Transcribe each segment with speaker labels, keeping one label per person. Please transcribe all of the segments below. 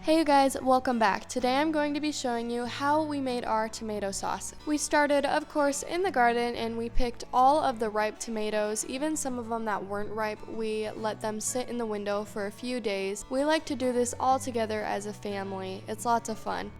Speaker 1: Hey you guys, welcome back. Today I'm going to be showing you how we made our tomato sauce. We started, of course, in the garden and we picked all of the ripe tomatoes, even some of them that weren't ripe. We let them sit in the window for a few days. We like to do this all together as a family. It's lots of fun.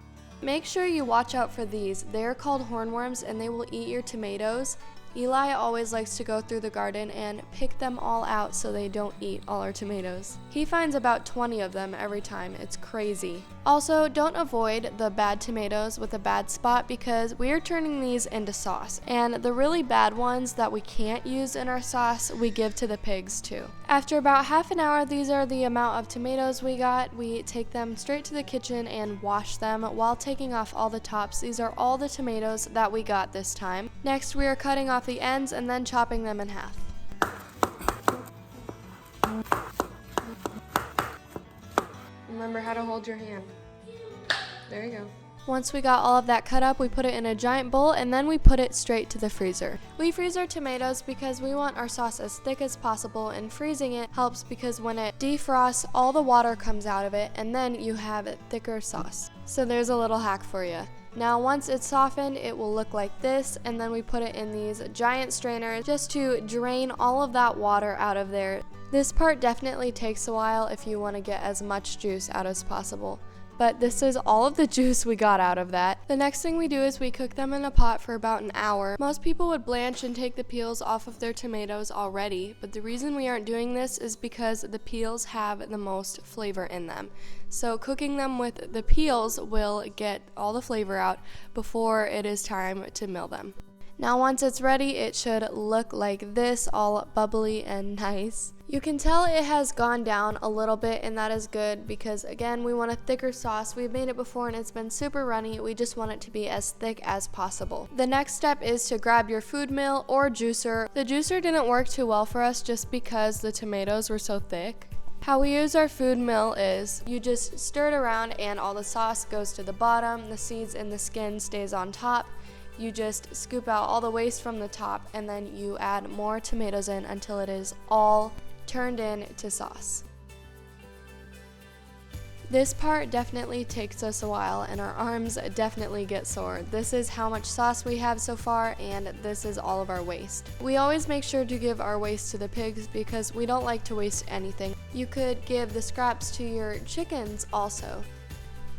Speaker 1: Make sure you watch out for these. They're called hornworms and they will eat your tomatoes. Eli always likes to go through the garden and pick them all out so they don't eat all our tomatoes. He finds about 20 of them every time. It's crazy. Also, don't avoid the bad tomatoes with a bad spot because we are turning these into sauce. And the really bad ones that we can't use in our sauce, we give to the pigs too. After about half an hour, these are the amount of tomatoes we got. We take them straight to the kitchen and wash them while taking off all the tops. These are all the tomatoes that we got this time. Next, we are cutting off the ends and then chopping them in half. Remember how to hold your hand. There you go. Once we got all of that cut up, we put it in a giant bowl and then we put it straight to the freezer. We freeze our tomatoes because we want our sauce as thick as possible, and freezing it helps because when it defrosts, all the water comes out of it and then you have a thicker sauce. So there's a little hack for you. Now once it's softened, it will look like this, and then we put it in these giant strainers just to drain all of that water out of there. This part definitely takes a while if you want to get as much juice out as possible. But this is all of the juice we got out of that. The next thing we do is we cook them in a pot for about an hour. Most people would blanch and take the peels off of their tomatoes already, but the reason we aren't doing this is because the peels have the most flavor in them. So cooking them with the peels will get all the flavor out before it is time to mill them. Now once it's ready, it should look like this, all bubbly and nice. You can tell it has gone down a little bit, and that is good because again, we want a thicker sauce. We've made it before and it's been super runny. We just want it to be as thick as possible. The next step is to grab your food mill or juicer. The juicer didn't work too well for us just because the tomatoes were so thick. How we use our food mill is you just stir it around and all the sauce goes to the bottom, the seeds and the skin stays on top. You just scoop out all the waste from the top and then you add more tomatoes in until it is all turned into sauce. This part definitely takes us a while and our arms definitely get sore. This is how much sauce we have so far, and this is all of our waste. We always make sure to give our waste to the pigs because we don't like to waste anything. You could give the scraps to your chickens also.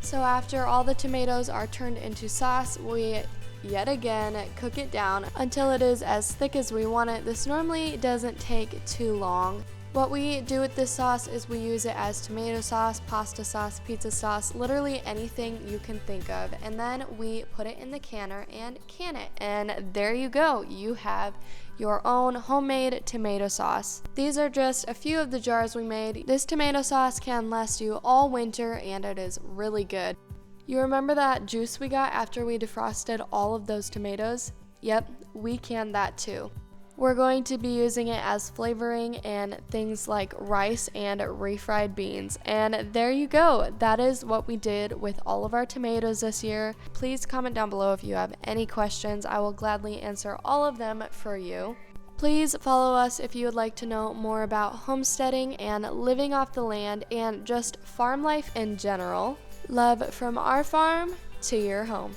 Speaker 1: So after all the tomatoes are turned into sauce, we yet again cook it down until it is as thick as we want it. This normally doesn't take too long. What we do with this sauce is we use it as tomato sauce, pasta sauce, pizza sauce, literally anything you can think of. And then we put it in the canner and can it. And there you go. You have your own homemade tomato sauce. These are just a few of the jars we made. This tomato sauce can last you all winter and it is really good. You remember that juice we got after we defrosted all of those tomatoes? Yep, we canned that too. We're going to be using it as flavoring and things like rice and refried beans. And there you go. That is what we did with all of our tomatoes this year. Please comment down below if you have any questions. I will gladly answer all of them for you. Please follow us if you would like to know more about homesteading and living off the land and just farm life in general. Love from our farm to your home.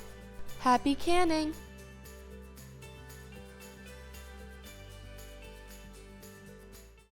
Speaker 1: Happy canning!